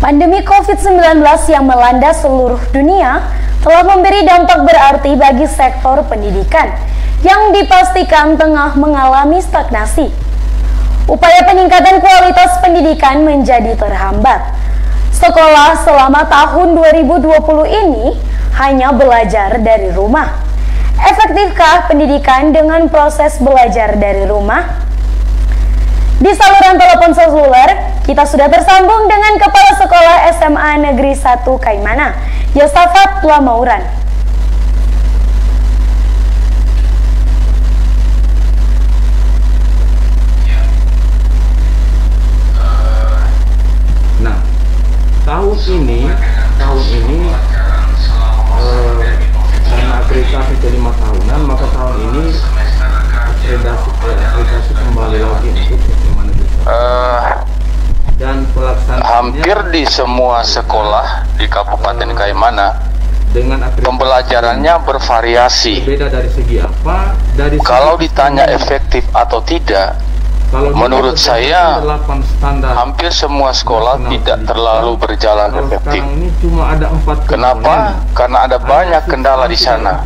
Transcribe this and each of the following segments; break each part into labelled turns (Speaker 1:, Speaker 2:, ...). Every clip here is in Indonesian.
Speaker 1: Pandemi COVID-19 yang melanda seluruh dunia telah memberi dampak berarti bagi sektor pendidikan yang dipastikan tengah mengalami stagnasi. Upaya peningkatan kualitas pendidikan menjadi terhambat. Sekolah selama tahun 2020 ini hanya belajar dari rumah. Efektifkah pendidikan dengan proses belajar dari rumah? Di saluran telepon seluler, kita sudah tersambung dengan Kepala Sekolah SMA Negeri 1 Kaimana, Yosafat Lamauran.
Speaker 2: Nah, tahun ini karena akreditasi ke 5 tahunan, maka tahun ini akreditasi kembali lagi untuk SMA Negeri 1. Dan
Speaker 3: hampir di semua sekolah di Kabupaten Kaimana
Speaker 2: dengan
Speaker 3: pembelajarannya bervariasi.
Speaker 2: Beda dari segi apa?
Speaker 3: Kalau ditanya efektif atau tidak, menurut saya hampir semua sekolah tidak terlalu berjalan efektif. Kenapa? Karena ada banyak kendala di sana.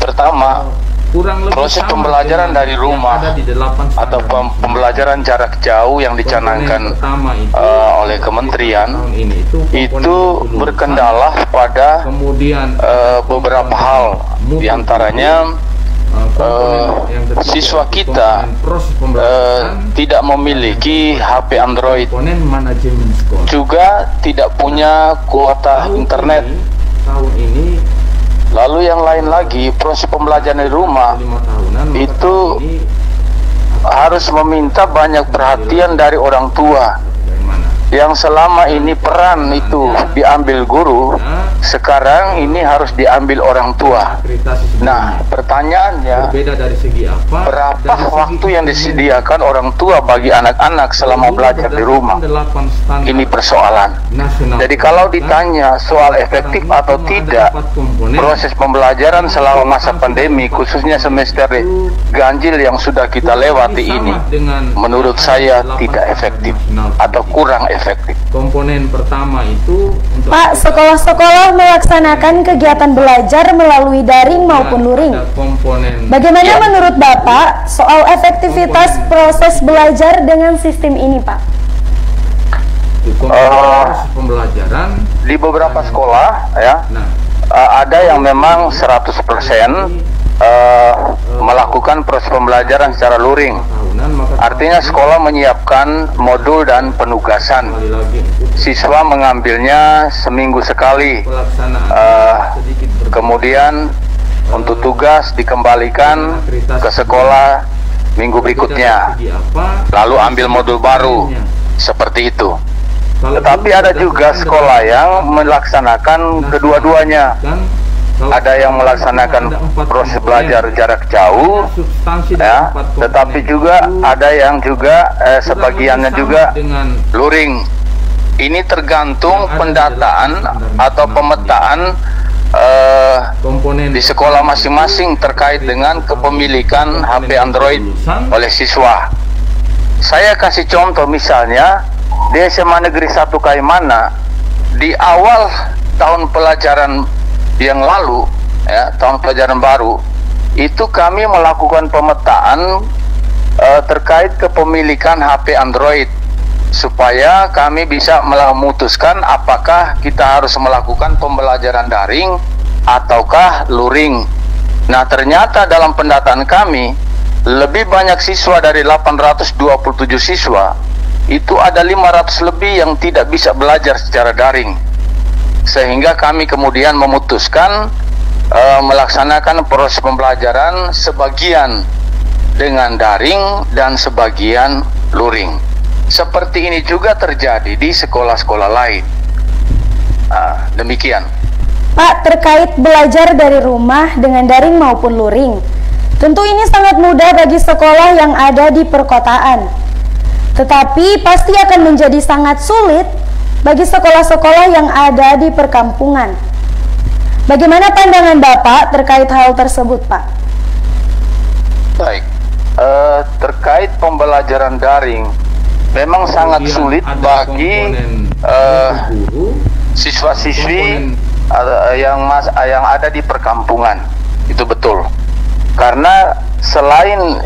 Speaker 3: Pertama, proses pembelajaran dari rumah atau pembelajaran jarak jauh yang dicanangkan oleh kementerian itu berkendala pada beberapa hal, diantaranya siswa kita tidak memiliki HP Android, juga tidak punya kuota internet. Lalu yang lain lagi, proses pembelajaran di rumah itu harus meminta banyak perhatian dari orang tua. Yang selama ini peran itu diambil guru, sekarang ini harus diambil orang tua. Nah, pertanyaannya, berapa waktu yang disediakan orang tua bagi anak-anak selama belajar di rumah? Ini persoalan. Jadi kalau ditanya soal efektif atau tidak proses pembelajaran selama masa pandemi, khususnya semester ganjil yang sudah kita lewati ini, menurut saya tidak efektif atau kurang efektif.
Speaker 2: Komponen pertama itu untuk
Speaker 1: Pak, sekolah-sekolah melaksanakan kegiatan belajar melalui daring maupun luring. Bagaimana menurut Bapak soal efektivitas proses belajar dengan sistem ini, Pak?
Speaker 2: Pembelajaran
Speaker 3: di beberapa sekolah ya, ada yang memang 100% melakukan proses pembelajaran secara luring. Artinya sekolah menyiapkan modul dan penugasan. Siswa mengambilnya seminggu sekali. Kemudian untuk tugas dikembalikan ke sekolah minggu berikutnya. Lalu ambil modul baru. Seperti itu. Tetapi ada juga sekolah yang melaksanakan kedua-duanya. Ada yang melaksanakan proses belajar jarak jauh, ya, tetapi juga ada yang juga sebagiannya juga luring. Ini tergantung pendataan atau pemetaan di sekolah masing-masing terkait dengan kepemilikan HP Android oleh siswa. Saya kasih contoh, misalnya di SMA Negeri 1 Kaimana, di awal tahun pelajaran yang lalu, ya, tahun pelajaran baru, itu kami melakukan pemetaan terkait kepemilikan HP Android, supaya kami bisa memutuskan apakah kita harus melakukan pembelajaran daring ataukah luring. Nah, ternyata dalam pendataan kami, lebih banyak siswa dari 827 siswa, itu ada 500 lebih yang tidak bisa belajar secara daring. Sehingga kami kemudian memutuskan melaksanakan proses pembelajaran sebagian dengan daring dan sebagian luring. Seperti ini juga terjadi di sekolah-sekolah lain. Demikian.
Speaker 1: Pak, terkait belajar dari rumah dengan daring maupun luring, tentu ini sangat mudah bagi sekolah yang ada di perkotaan. Tetapi pasti akan menjadi sangat sulit bagi sekolah-sekolah yang ada di perkampungan. Bagaimana pandangan Bapak terkait hal tersebut, Pak?
Speaker 3: Baik, terkait pembelajaran daring, memang sangat sulit bagi siswa-siswi yang ada di perkampungan. Itu betul. Karena selain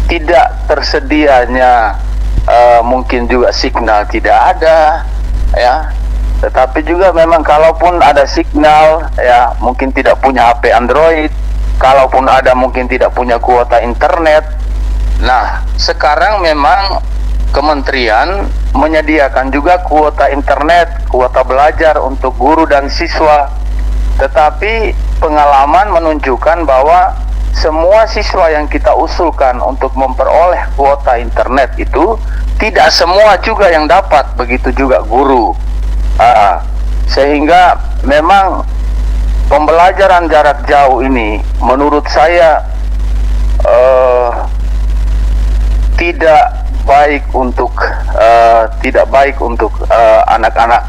Speaker 3: tidak tersedianya mungkin juga signal tidak ada, ya. Tetapi juga memang kalaupun ada signal, ya mungkin tidak punya HP Android, kalaupun ada mungkin tidak punya kuota internet. Nah, sekarang memang kementerian menyediakan juga kuota internet, kuota belajar untuk guru dan siswa. Tetapi pengalaman menunjukkan bahwa semua siswa yang kita usulkan untuk memperoleh kuota internet itu tidak semua juga yang dapat, begitu juga guru. Sehingga memang pembelajaran jarak jauh ini menurut saya tidak baik untuk anak-anak,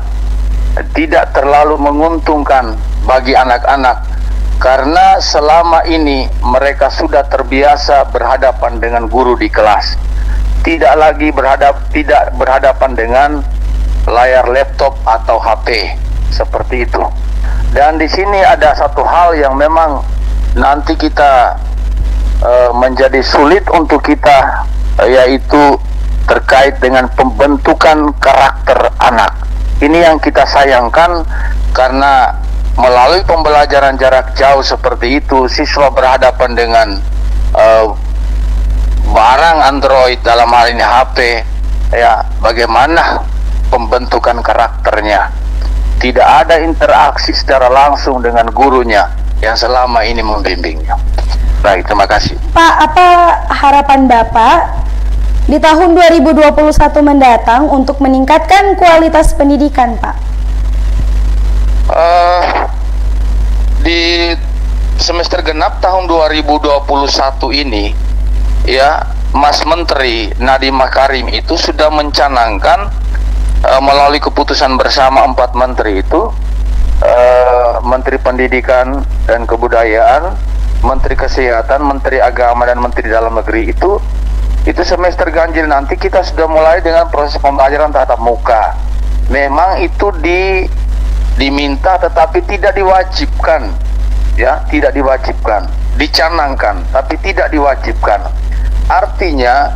Speaker 3: tidak terlalu menguntungkan bagi anak-anak, karena selama ini mereka sudah terbiasa berhadapan dengan guru di kelas, tidak berhadapan dengan layar laptop atau HP seperti itu. Dan di sini ada satu hal yang memang nanti kita menjadi sulit untuk kita, yaitu terkait dengan pembentukan karakter anak. Ini yang kita sayangkan, karena melalui pembelajaran jarak jauh seperti itu, siswa berhadapan dengan barang Android, dalam hal ini HP, ya bagaimana pembentukan karakternya. Tidak ada interaksi secara langsung dengan gurunya yang selama ini membimbingnya. Baik, terima kasih.
Speaker 1: Pak, apa harapan Bapak di tahun 2021 mendatang untuk meningkatkan kualitas pendidikan, Pak?
Speaker 3: Di semester genap tahun 2021 ini, ya, Mas Menteri Nadiem Makarim itu sudah mencanangkan melalui keputusan bersama 4 menteri itu, Menteri Pendidikan dan Kebudayaan, Menteri Kesehatan, Menteri Agama, dan Menteri Dalam Negeri itu semester ganjil nanti kita sudah mulai dengan proses pembelajaran tatap muka. Memang itu diminta tetapi tidak diwajibkan, ya, tidak diwajibkan, dicanangkan tapi tidak diwajibkan. Artinya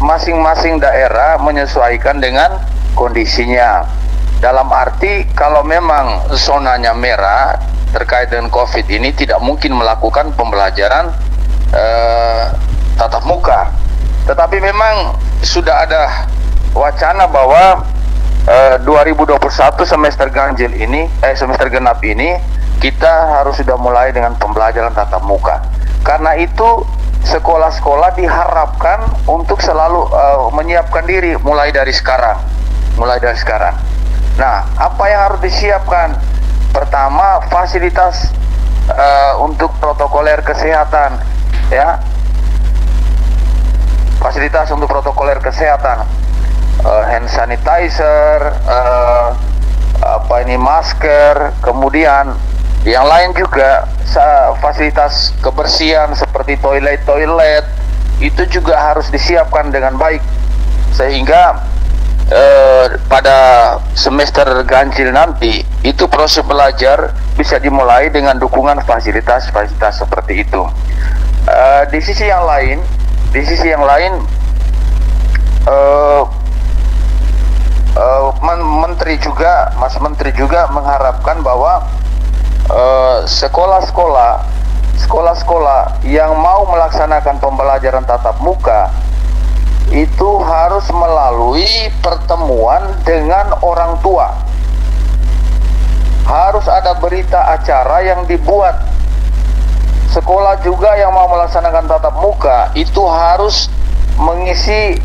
Speaker 3: masing-masing daerah menyesuaikan dengan kondisinya. Dalam arti kalau memang zonanya merah terkait dengan COVID ini, tidak mungkin melakukan pembelajaran tatap muka. Tetapi memang sudah ada wacana bahwa 2021 semester ganjil ini, semester genap ini, kita harus sudah mulai dengan pembelajaran tatap muka. Karena itu sekolah-sekolah diharapkan untuk selalu menyiapkan diri mulai dari sekarang. Nah, apa yang harus disiapkan? Pertama, fasilitas untuk protokoler kesehatan, ya. Fasilitas untuk protokoler kesehatan, hand sanitizer, masker, kemudian yang lain juga fasilitas kebersihan seperti toilet itu juga harus disiapkan dengan baik, sehingga pada semester ganjil nanti itu proses belajar bisa dimulai dengan dukungan fasilitas seperti itu. Di sisi yang lain, Mas Menteri juga mengharapkan bahwa sekolah-sekolah yang mau melaksanakan pembelajaran tatap muka itu harus melalui pertemuan dengan orang tua. Harus ada berita acara yang dibuat. Sekolah juga yang mau melaksanakan tatap muka itu harus mengisi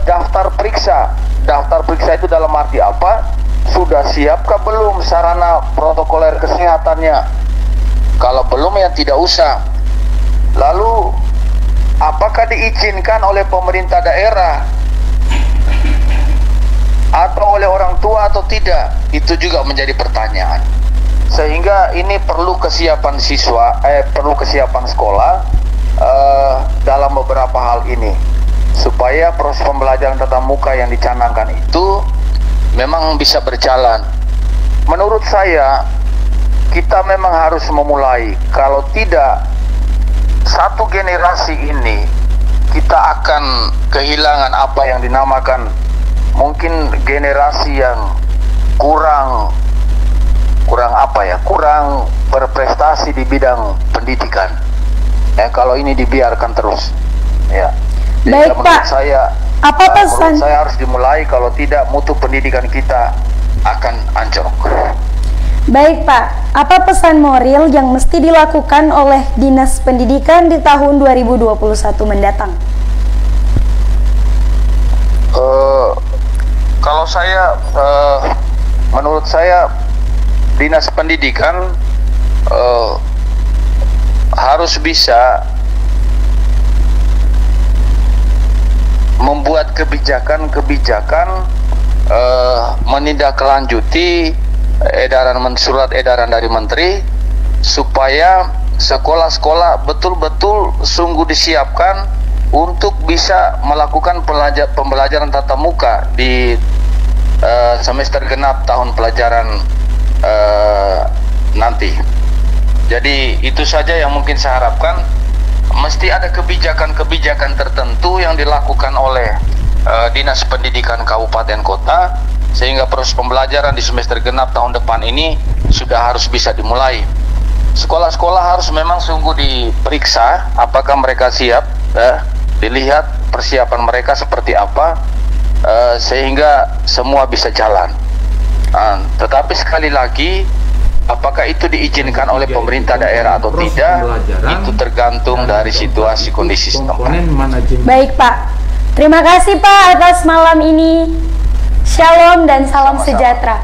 Speaker 3: daftar periksa. Daftar periksa itu dalam arti apa? Sudah siapkah belum sarana protokoler kesehatannya? Kalau belum, ya tidak usah. Lalu apakah diizinkan oleh pemerintah daerah atau oleh orang tua atau tidak? Itu juga menjadi pertanyaan. Sehingga ini perlu kesiapan perlu kesiapan sekolah dalam beberapa hal ini. supaya proses pembelajaran tatap muka yang dicanangkan itu memang bisa berjalan. Menurut saya, kita memang harus memulai. Kalau tidak, satu generasi ini kita akan kehilangan apa yang dinamakan mungkin generasi yang kurang berprestasi di bidang pendidikan. Kalau ini dibiarkan terus, ya.
Speaker 1: Baik, Pak. Menurut
Speaker 3: saya harus dimulai, kalau tidak mutu pendidikan kita akan anjlok.
Speaker 1: Baik, Pak. Apa pesan moral yang mesti dilakukan oleh Dinas Pendidikan di tahun 2021 mendatang?
Speaker 3: Kalau saya, menurut saya Dinas Pendidikan harus bisa membuat kebijakan-kebijakan menindaklanjuti surat edaran dari Menteri, supaya sekolah-sekolah betul-betul sungguh disiapkan untuk bisa melakukan pembelajaran tatap muka di semester genap tahun pelajaran nanti. Jadi itu saja yang mungkin saya harapkan. Mesti ada kebijakan-kebijakan tertentu yang dilakukan oleh Dinas Pendidikan Kabupaten Kota, sehingga proses pembelajaran di semester genap tahun depan ini sudah harus bisa dimulai. Sekolah-sekolah harus memang sungguh diperiksa apakah mereka siap, dilihat persiapan mereka seperti apa, sehingga semua bisa jalan. Tetapi sekali lagi, apakah itu diizinkan oleh pemerintah daerah atau tidak, itu tergantung dari situasi kondisi setempat.
Speaker 1: Baik, Pak. Terima kasih, Pak, atas malam ini. Shalom dan salam sejahtera.